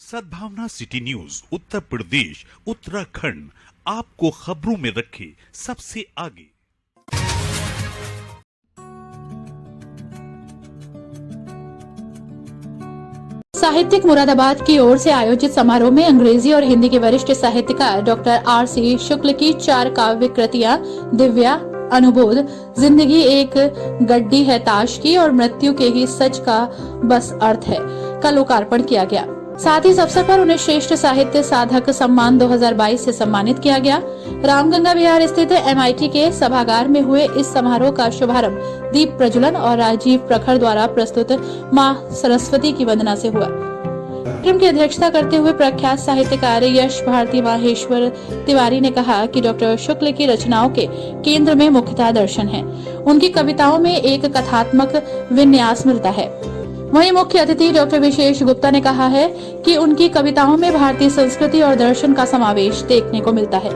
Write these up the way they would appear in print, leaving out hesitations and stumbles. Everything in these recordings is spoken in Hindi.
सद्भावना सिटी न्यूज उत्तर प्रदेश उत्तराखंड आपको खबरों में रखे सबसे आगे। साहित्यिक मुरादाबाद की ओर से आयोजित समारोह में अंग्रेजी और हिंदी के वरिष्ठ साहित्यकार डॉक्टर R.C. शुक्ल की 4 काव्य कृतियां दिव्या, अनुबोध, जिंदगी एक गड्डी है ताश की और मृत्यु के ही सच का बस अर्थ है का लोकार्पण किया गया। साथ ही इस अवसर पर उन्हें श्रेष्ठ साहित्य साधक सम्मान 2022 से सम्मानित किया गया। रामगंगा विहार स्थित MIT के सभागार में हुए इस समारोह का शुभारंभ दीप प्रज्वलन और राजीव प्रखर द्वारा प्रस्तुत मां सरस्वती की वंदना से हुआ। कार्यक्रम की अध्यक्षता करते हुए प्रख्यात साहित्यकार यश भारती माहेश्वर तिवारी ने कहा कि डॉक्टर शुक्ल की रचनाओं के केंद्र में मुख्यतः दर्शन है। उनकी कविताओं में एक कथात्मक विन्यास मिलता है। वहीं मुख्य अतिथि डॉक्टर विशेष गुप्ता ने कहा है कि उनकी कविताओं में भारतीय संस्कृति और दर्शन का समावेश देखने को मिलता है।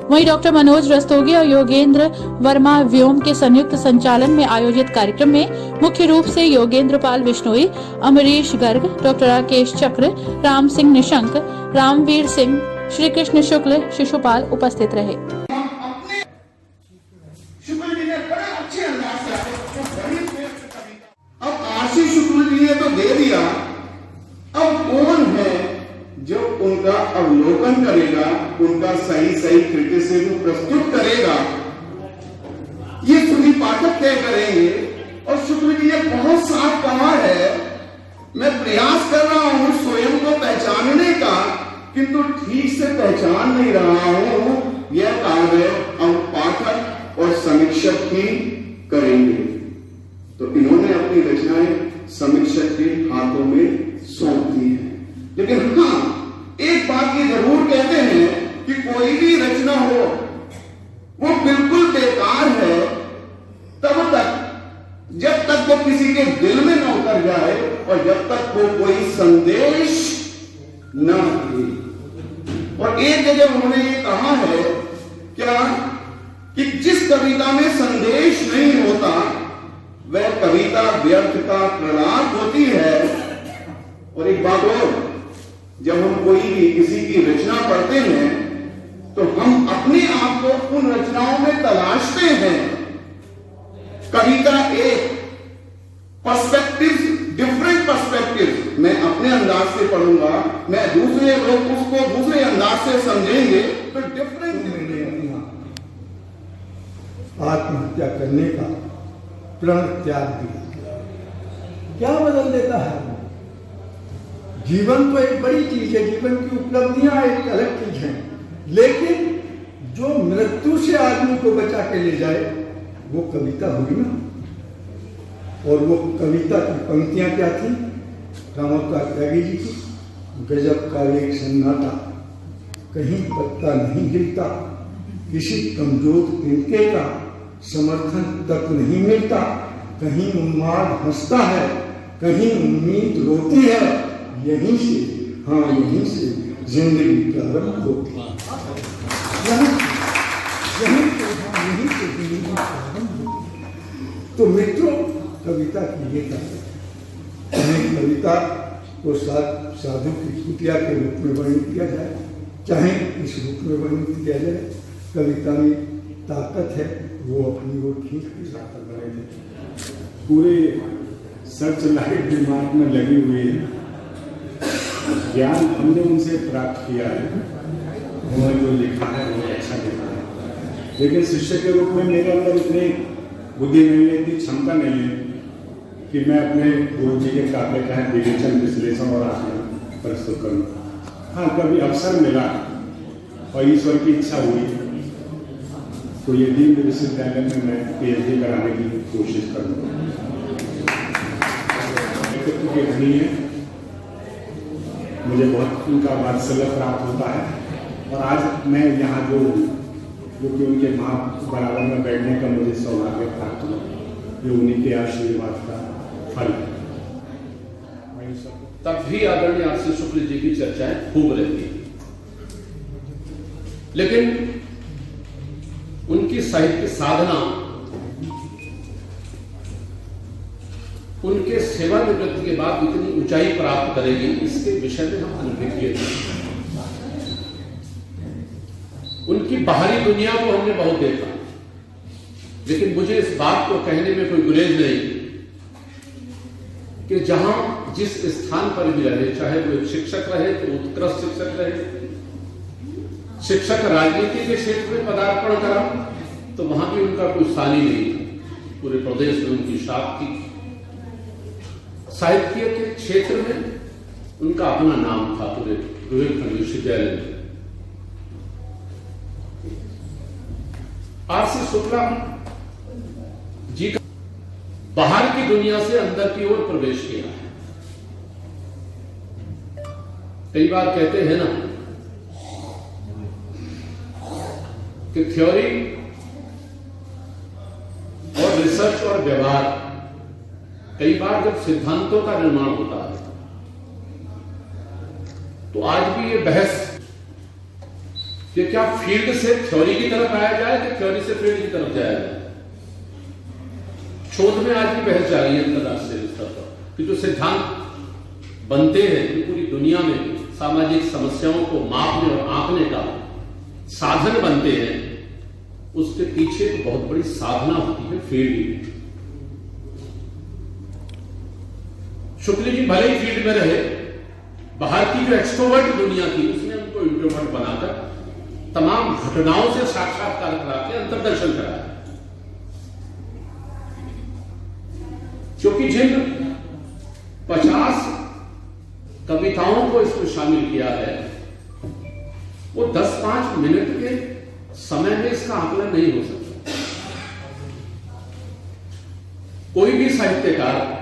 वहीं डॉक्टर मनोज रस्तोगी और योगेंद्र वर्मा व्योम के संयुक्त संचालन में आयोजित कार्यक्रम में मुख्य रूप से योगेंद्र पाल बिश्नोई, अमरीश गर्ग, डॉक्टर राकेश चक्र, राम सिंह निशंक, रामवीर सिंह, श्री कृष्ण शुक्ल, शिशुपाल उपस्थित रहे। R.C. शुक्ल जी ने तो दे दिया, अब कौन है जो उनका अवलोकन करेगा, उनका सही क्रिटिसिज्म प्रस्तुत करेगा, ये सुधी पाठक तय करेंगे। और शुक्ल जी ने बहुत साफ कहा है, मैं प्रयास कर रहा हूं स्वयं को पहचानने का, किंतु ठीक से पहचान नहीं रहा हूं। यह कार्य अब पाठक और समीक्षक ही करेंगे। तो इन्होंने अपनी रचनाएं समीक्षक के हाथों में सौंप दी है। लेकिन हाँ, एक बात ये जरूर कहते हैं कि कोई भी रचना हो वो बिल्कुल बेकार है तब तक जब तक वो किसी के दिल में न उतर जाए और जब तक वो कोई संदेश न दे। और एक जगह उन्होंने ये कहा है क्या कि जिस कविता में संदेश नहीं होता वह कविता व्यर्थ का प्रलाप होती है। और एक बात और, जब हम कोई भी किसी की रचना पढ़ते हैं तो हम अपने आप को उन रचनाओं में तलाशते हैं। कविता एक पर्सपेक्टिव, डिफरेंट पर्सपेक्टिव, मैं अपने अंदाज से पढ़ूंगा, मैं दूसरे लोग उसको दूसरे अंदाज से समझेंगे, तो डिफरेंट आत्महत्या करने का प्रण त्याग दिया। क्या बदल देता है? जीवन तो एक बड़ी चीज है, जीवन की उपलब्धियां एक अलग चीज है, लेकिन जो मृत्यु से आदमी को बचा के ले जाए वो कविता हुई ना। और वो कविता की पंक्तियां क्या थी? रामावतार त्यागी जी की, गजब का एक सन्नाटा, कहीं पत्ता नहीं गिरता, किसी कमजोर तिनके का समर्थन तक नहीं मिलता, कहीं उन्माद हंसता है, कहीं उम्मीद रोती है, यहीं से, हाँ यहीं से जिंदगी प्रारंभ होती है। यहीं से जिंदगी प्रारंभ होती है। तो मित्रों, कविता की ये चाहे कविता को साधु की कुटिया के रूप में वर्णित किया जाए, चाहे इस रूप में वर्णित किया जाए, कविता में ताकत है, वो अपनी ओर खींच के साथ बने थे। पूरे सर्च लाइट दिमाग में लगी हुई है, ज्ञान हमने उनसे प्राप्त किया है, उन्होंने जो लिखा है बहुत अच्छा लिखा है। लेकिन शिष्य के रूप में मेरे अंदर इतनी बुद्धि नहीं है, इतनी क्षमता नहीं है कि मैं अपने गुरु जी के काव्य का विवेचन, विश्लेषण और आकलन प्रस्तुत करूँ। हाँ, कभी अवसर मिला और ईश्वर की इच्छा हुई तो ये दीन विश्वविद्यालय में मैं PhD कराने की कोशिश करूँगा। के धनी है, मुझे बहुत उनका वात्सल्य प्राप्त होता है। और आज मैं यहाँ जो कि उनके माँ बराबर में बैठने का मुझे सौभाग्य प्राप्त हुआ, ये उन्हीं के आशीर्वाद का फल है। तब भी आदरणीय R.C. शुक्ल जी की चर्चाएं खूब रहती है, लेकिन उनकी साहित्य साधना उनके सेवानिवृत्ति के बाद इतनी ऊंचाई प्राप्त करेगी, इसके विषय में हम अनभिज्ञ थे। उनकी बाहरी दुनिया को हमने बहुत देखा, लेकिन मुझे इस बात को कहने में कोई गुरेज नहीं कि जहां जिस स्थान पर भी रहे, चाहे वो एक शिक्षक रहे तो उत्कृष्ट शिक्षक रहे, शिक्षक राजनीति के क्षेत्र में पदार्पण करा तो वहां भी उनका कोई सानी नहीं था, पूरे प्रदेश में उनकी छाप थी। साहित्य के क्षेत्र में उनका अपना नाम था पूरे बुंदेलखंड विश्वविद्यालय में। आरसी शुक्ला जी का बाहर की दुनिया से अंदर की ओर प्रवेश किया है। कई बार कहते हैं ना कि थ्योरी और रिसर्च और व्यवहार, कई बार जब सिद्धांतों का निर्माण होता है तो आज भी ये बहस कि क्या फील्ड से थ्योरी की तरफ आया जाए कि थ्योरी से फील्ड की तरफ जाया जाए। शोध में आज भी बहस जारी है अंतरराष्ट्रीय स्तर पर कि जो सिद्धांत बनते हैं कि पूरी दुनिया में सामाजिक समस्याओं को मापने और आंकने का साधन बनते हैं, उसके पीछे तो बहुत बड़ी साधना होती है फील्ड की। शुक्ल जी भले ही फील्ड में रहे, बाहर की जो एक्सट्रोवर्ट दुनिया थी उसने उनको इंट्रोवर्ट बनाकर तमाम घटनाओं से साक्षात्कार करा के अंतर्दर्शन कराया। क्योंकि जिन 50 कविताओं को इसमें शामिल किया है वो 10-5 मिनट के समय में इसका आकलन नहीं हो सकता। कोई भी साहित्यकार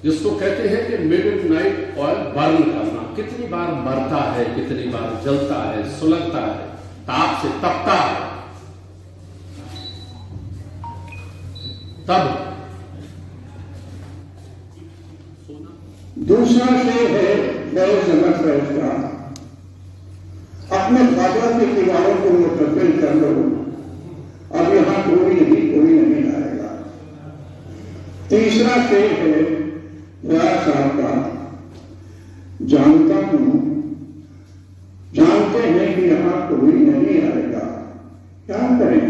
जिसको कहते हैं कि मिडनाइट ऑयल बर्न करना, कितनी बार मरता है, कितनी बार जलता है, सुलगता है, ताप से तपता है, तब दूसरा शेर है बहुत समझ है उसका, अपने भाषा के किनारों को मुतब्बिल कर लो, अब यहां कोई नहीं आएगा। तीसरा शेर है व्यास साहब का, जानता हूं, जानते हैं कि यहां कोई नहीं आएगा, क्या करें,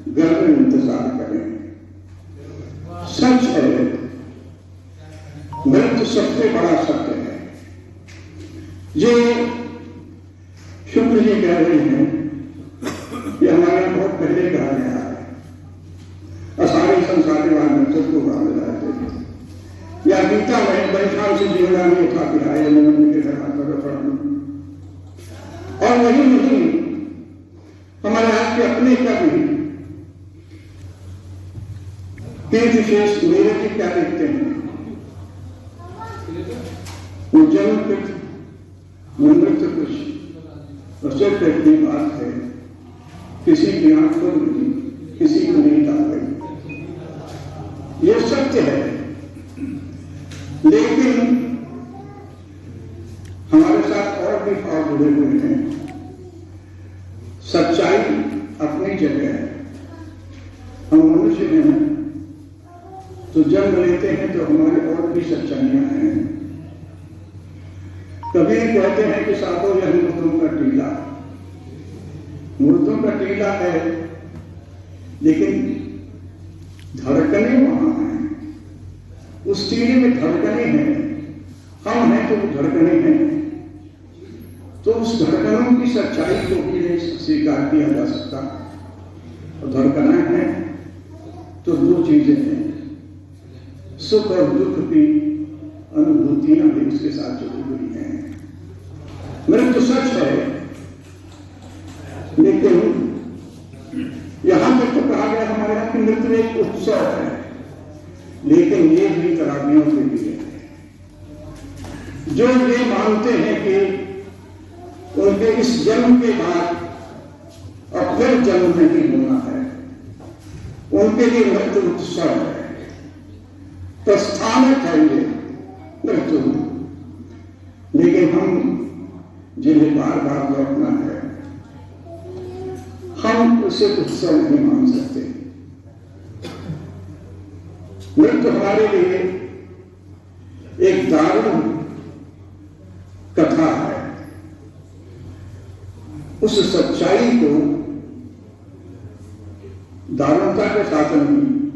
घर में इंतजार करें। सच है, मृत्यु सबसे बड़ा सत्य है। ये शुक्ल जी कह रहे हैं, ये हमारे बहुत पहले कहा गया है, सारे संसार के बाद मृत्यु को बांध जाते हैं, या गीता में बैठा से जीवना में उठा के आए और वही नहीं, हमारे आज के अपने कवि तीर्थशेष मेरे की क्या देखते हैं, वो जन्म मृत्यु कुछ और सिर्फ इतनी बात है, किसी की आंख को नहीं, किसी को नहीं डाल गई, ये सत्य है। लेकिन हमारे साथ और भी भाव जुड़े हुए हैं। सच्चाई अपनी जगह है, हम मनुष्य हैं तो जन्म लेते हैं तो हमारे और भी सच्चाइयां हैं। कभी कहते हैं कि साधो यह मुर्दों का टीला, मुर्दों का टीला है, लेकिन धड़कने वहां है, उस टीले में धड़कने हैं, हम हैं तो वो धड़कने हैं, तो उस धड़कनों की सच्चाई को भी नहीं स्वीकार किया जा सकता। और धड़कना है तो दो चीजें हैं, सुख और दुख की अनुभूतियां भी उसके साथ जुड़ी हुई हैं। मृत्यु सच है, लेकिन यहां तक तो कहा गया हमारे यहां की मृत्यु एक उत्सव है, लेकिन ये भी तराबियों के लिए जो ये मानते हैं कि उनके इस जन्म के बाद अब फिर जन्म नहीं होना है, उनके लिए मृत्यु उत्सव है, प्रस्थानक है ये मृत्यु। लेकिन हम जिन्हें बार बार लौटना है, हम उसे उत्सव नहीं मान सकते। मृत्यु हमारे लिए एक दारुण कथा है। उस सच्चाई को दारुणता के साथ नहीं,